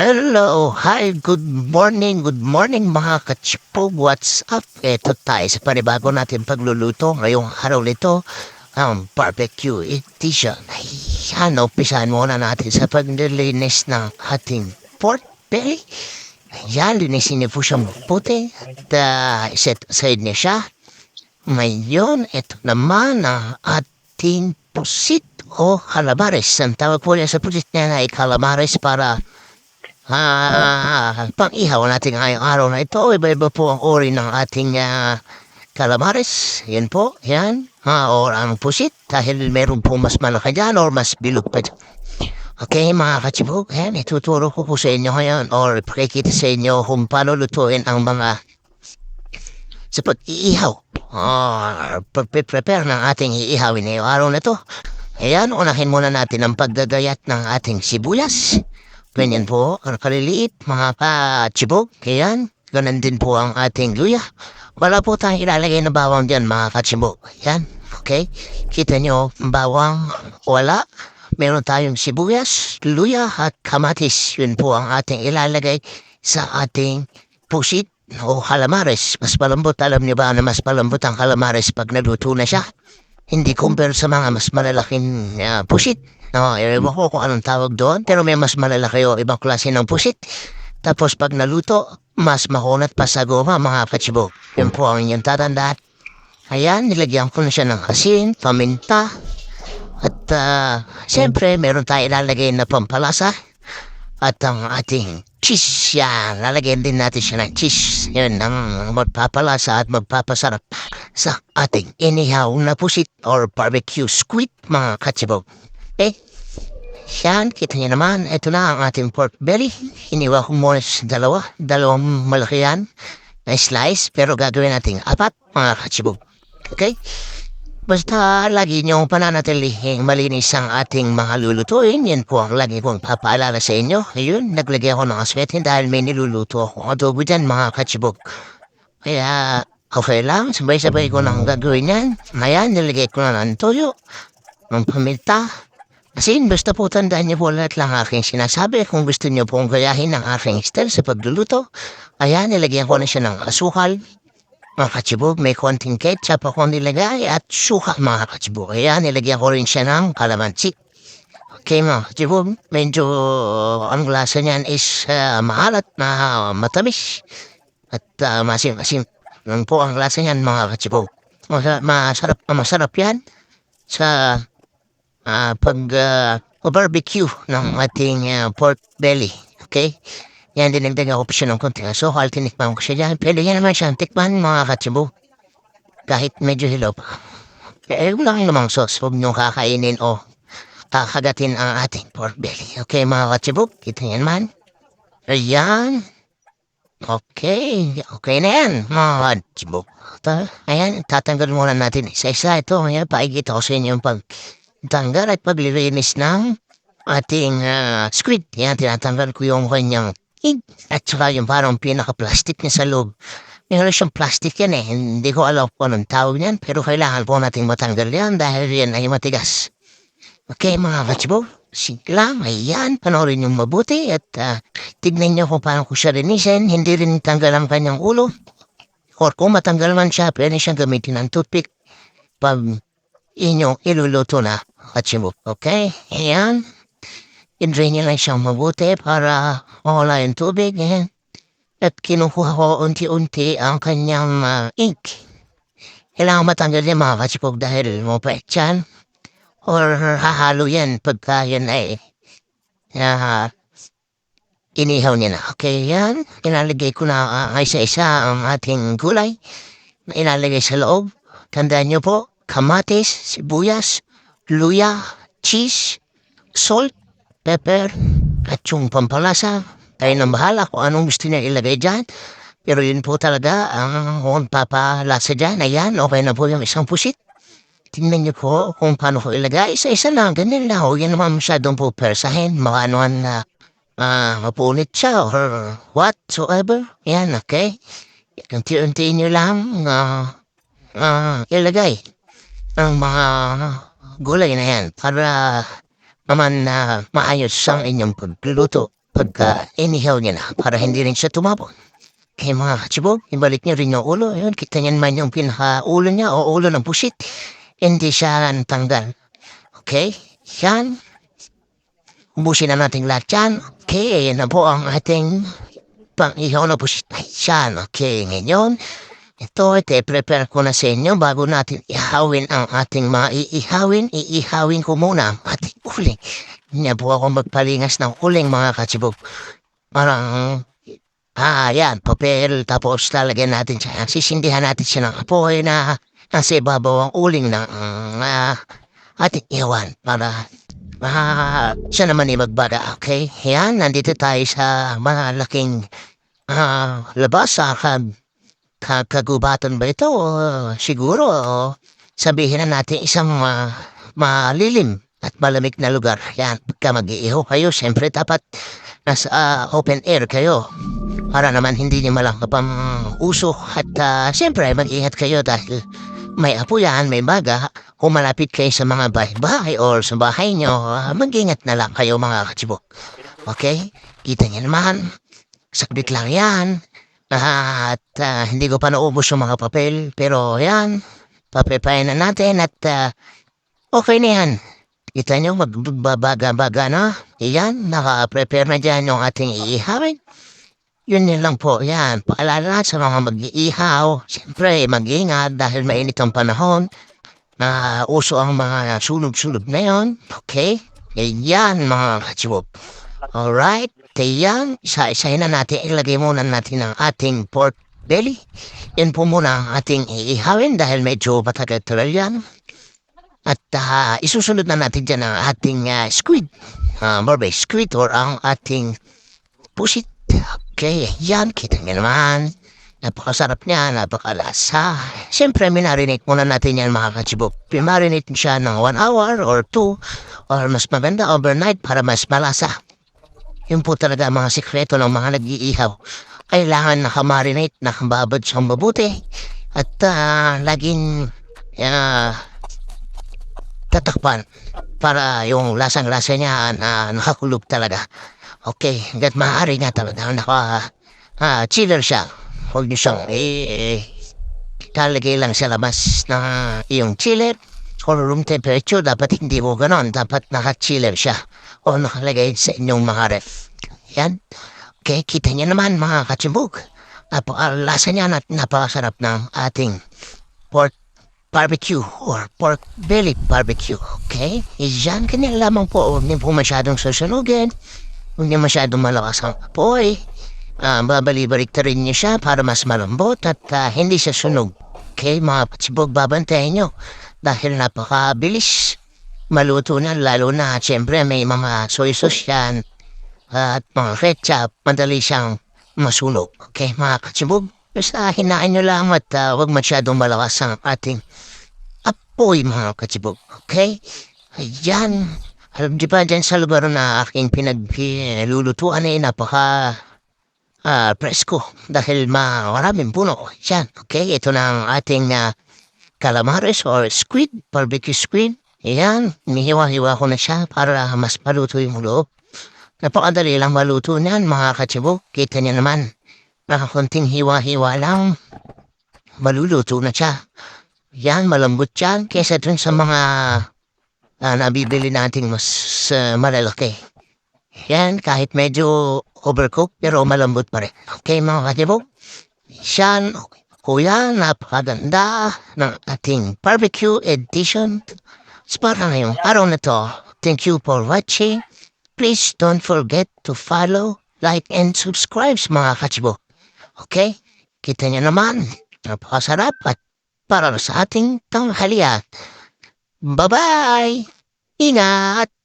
Hello, hi, good morning mga kachipog, what's up? Ito tayo sa panibago natin pagluluto ngayong araw nito, ang barbecue edition. Ayan, umpisahan muna natin sa paglilinis ng ating pork belly. Ayan, linisin niyo po siyang puti at set aside niya siya. Ngayon, ito naman ang ating pusit o calamares. Ang tawag po niya sa pusit niya ay calamares para pang-ihaw natin ngayong araw na ito. Iba-iba po ang uri ng ating calamares. Yan po, yan. Or ang pusit. Dahil meron po mas malaki dyan or mas bilog pa dyan. Okay, mga kachibog. Yan, ituturo ko po sa inyo ngayon or pakikita sa inyo kung paano lutuin ang mga sa pag-iihaw. Or prepare ng ating iihawin ngayong araw na ito. Ayan, unahin muna natin ang pagdadayat ng ating sibuyas. Ganyan po, ang kaliliit, mga kachibog. Ayan, ganun din po ang ating luya. Wala po tayong ilalagay na bawang dyan, mga kachibog. Ayan, okay. Kita nyo, bawang, wala. Meron tayong sibuyas, luya, at kamatis. Yun po ang ating ilalagay sa ating pusit o calamares. Mas palambot, alam niyo ba na mas palambot ang calamares pag naluto na siya? Hindi compare sa mga mas malalaking pusit. No, ewan ko kung anong tawag doon, pero may mas malalaki o ibang klase ng pusit. Tapos pag naluto, mas makunat pa sa goma, mga kachibog. Yun po ang inyong tatandaan. Ayan, nilagyan ko na siya ng asin, paminta. At siyempre, meron tayo ilalagay na pampalasa. At ang ating cheese, yan. Lalagyan din natin siya ng cheese. Yan ang magpapalasa at magpapasarap sa ating inihaw na pusit or barbecue squid, mga kachibog. Yan, kita niyo naman, ito na ang ating pork belly. Iniwa ko muna sa dalawang malaki yan na slice, pero gagawin natin 4, mga kachibog. Okay? Basta lagi niyong pananatilihin malinis ang ating mga lulutuin. Yan po ang lagi kong papaalala sa inyo. Ayun, naglagay ako ng aswete dahil may niluluto akong adobo dyan, mga kachibog. Kaya, okay lang, sabay-sabay ko nang gagawin yan. Ayan, nilagay ko na ng toyo, ng paminta. Kasi basta po tandaan niyo po lahat lang aking sinasabi. Kung gusto niyo pong gayahin ang aking style sa pagluluto, ayan, nilagyan ko na siya ng asukal. Mga kachibog, may konting ketchup ako nilagay at suka, mga kachibog. Ayan, nilagyan ko rin siya ng kalamansi. Okay, mga kachibog, medyo ang lasa niyan is maalat na matamis. At masim-masim. Yan po ang lasa niyan, mga kachibog. Masarap yan sa barbecue ng ating pork belly. Okay? Yan, dinagdagan ko pa siya ng konti. So, tinikman ko siya dyan. Pwede yan naman siya. Tikman, mga katsibo. Kahit medyo hilaw pa. Kaya wala kang namang sauce. Huwag nyo kakainin o kakagatin ang ating pork belly. Okay, mga katsibo. Kita yan man. Ayan. Okay. Okay na yan, mga katsibo. Ayan, tatanggal muna natin isa-isa. Ito, ayan, paigit ako sa inyo yung tanggal at paglilinis ng ating squid. Yan, tinatanggal ko yung kanyang ig. At saka yung parang pinaka-plastic niya sa loob. Meron siyang plastic yan eh. Hindi ko alam kung anong tawag niyan, pero kailangan po nating matanggal yan dahil yan ay matigas. Okay, mga katsibo. Sige lang, ayan. Panoorin yung mabuti at tignan niyo kung paano ko siya linisin. Hindi rin tanggal ang kanyang ulo. Or kung matanggal man siya, pwede siyang gamitin ng toothpick pag inyong iluluto na katsibo. Okay? Ayan. I-drain nyo lang siyang mabuti para mawala yung tubig. Ayan. At kinukuha ko unti-unti ang kanyang ink. Kailangan matanggal yan, mga katsipog, dahil mapait yan. Or hahalo yan pagka yan ay inihaw niya na. Okay, yan. Inalagay ko na isa-isa ang ating gulay na ilalagay sa loob. Tandaan nyo po, kamatis, sibuyas, luya, cheese, salt, pepper, at yung pampalasa. Tayo nang bahala kung anong gusto niya ilagay dyan. Pero yun po talaga ang papalasa dyan. Ayan, okay na po yung isang pusit. Tingnan niyo po kung paano ko ilagay. Isa-isa lang, ganyan lang. Huwag yan naman masyadong po persahin. Makaanuan na mapunit siya or whatsoever. Yan, okay? Unti-unti nyo lang ilagay ang mga gulay na yan para naman maayos ang inyong pagluluto. pagka inihaw niya na para hindi rin siya tumapon. Kaya mga kachibog, ibalik niyo rin yung ulo. Ayun, kita niyo naman yung pinaka-ulo niya o ulo ng pusit. Hindi siya natanggal. Okay? Yan. Ubusin na natin lahat yan. Okay, yan na po ang ating pang-ihaw na pusit. Yan, okay. Ngayon, ito, prepare ko na sa inyo bago natin ihawin ang ating mga iihawin. Iihawin ko muna ang ating uling. Hindi po ako magpalingas ng uling mga kachibog. Parang yan, papel, tapos lalagyan natin siya. Sisindihan natin siya ng apoy na nasa ibabaw ang uling ng ating iwan para siya naman ay magbaga, okay? Yan, nandito tayo sa malaking labas sa kagubatan ba ito? Siguro, sabihin na natin isang malilim at malamig na lugar. Yan, pagka mag-iihaw kayo, siyempre dapat nasa open air kayo. Para naman hindi niyo malangkap ang uso at siyempre mag-ingat kayo dahil may apo yan, may baga. Kung malapit kayo sa mga bahay or sa bahay nyo, mag-ingat na lang kayo mga kachibok. Okay? Kita niyo naman, saklit lang yan. At hindi ko pa naubos yung mga papel. Pero yan, papepayin na natin at okay na yan. Kita niyo, magbabaga-baga na. Yan, naka-prepare na dyan yung ating iihawin. Yun lang po, yan. Paalala sa mga mag-iihaw. Siyempre, mag-iingat dahil mainit ang panahon. Uso ang mga sunog-sunog na yun. Okay? Yan, mga kachibog. Alright? Yan, isa-isahin na natin. Ilagay muna natin ang ating pork belly. Yan po muna ang ating iihawin dahil medyo matagal-tagal yan. At isusunod na natin dyan ang ating squid. Marbe, squid or ang ating pusit. Okay, yan, kita nyo naman. Napakasarap niya, napakalasa. Siyempre, minarinate muna natin yan mga kachibok. Pimarinate siya ng 1 hour or 2 or mas maganda overnight para mas malasa. Yun po talaga mga sikreto ng mga nag-iihaw. Kailangan nakamarinate, nakababad siyang mabuti. At laging tatakpan para yung lasang-lasa niya nakakulog talaga. Okay, hanggat maaari nga talaga chiller siya. Huwag niyo siyang talagay lang sa labas ng iyong chiller or room temperature. Dapat hindi mo ganon. Dapat naka-chiller siya o nakalagay sa inyong mga ref. Yan. Okay, kita niya naman mga kachibog. Napakalasa niya at napakasarap ng ating pork barbecue or pork belly barbecue. Okay? Yan, kanila lamang po. Huwag niyo po masyadong susunugin. Huwag niya masyadong malakas ang apoy. Babalik-balik rin niya siya para mas malambot at hindi siya sunog. Okay, mga kachibog, babantayan nyo. Dahil napakabilis maluto na, lalo na siyempre may mga soy sauce yan at mga ketchup, madali siyang masunog. Okay, mga kachibog, basta hinaan nyo lang at huwag masyadong malakas ang ating apoy, mga kachibog. Okay? Ayan. Alam di ba dyan sa lugar na aking pinaglulutuan ay presko dahil maraming puno. Yan, okay? Ito na ang ating calamares or squid, barbecue squid. Ayan, nihiwa-hiwa ko na siya para mas maluto yung loob. Napakadali lang maluto niyan mga kachibog. Kita niya naman, nakakunting hiwa-hiwa lang, maluluto na siya. Yan, malambot yan kesa dun sa mga nabibili nating mas malalaki. Yan, kahit medyo overcooked pero malambot pa rin. Okay mga kachibog? Yan, kuya, napakaganda ng ating barbecue edition. Para ngayong araw na to, thank you for watching. Please don't forget to follow, like, and subscribe mga kachibog. Okay? Kita niyo naman, napakasarap at para sa ating tanghalian. Bye-bye! Ingat!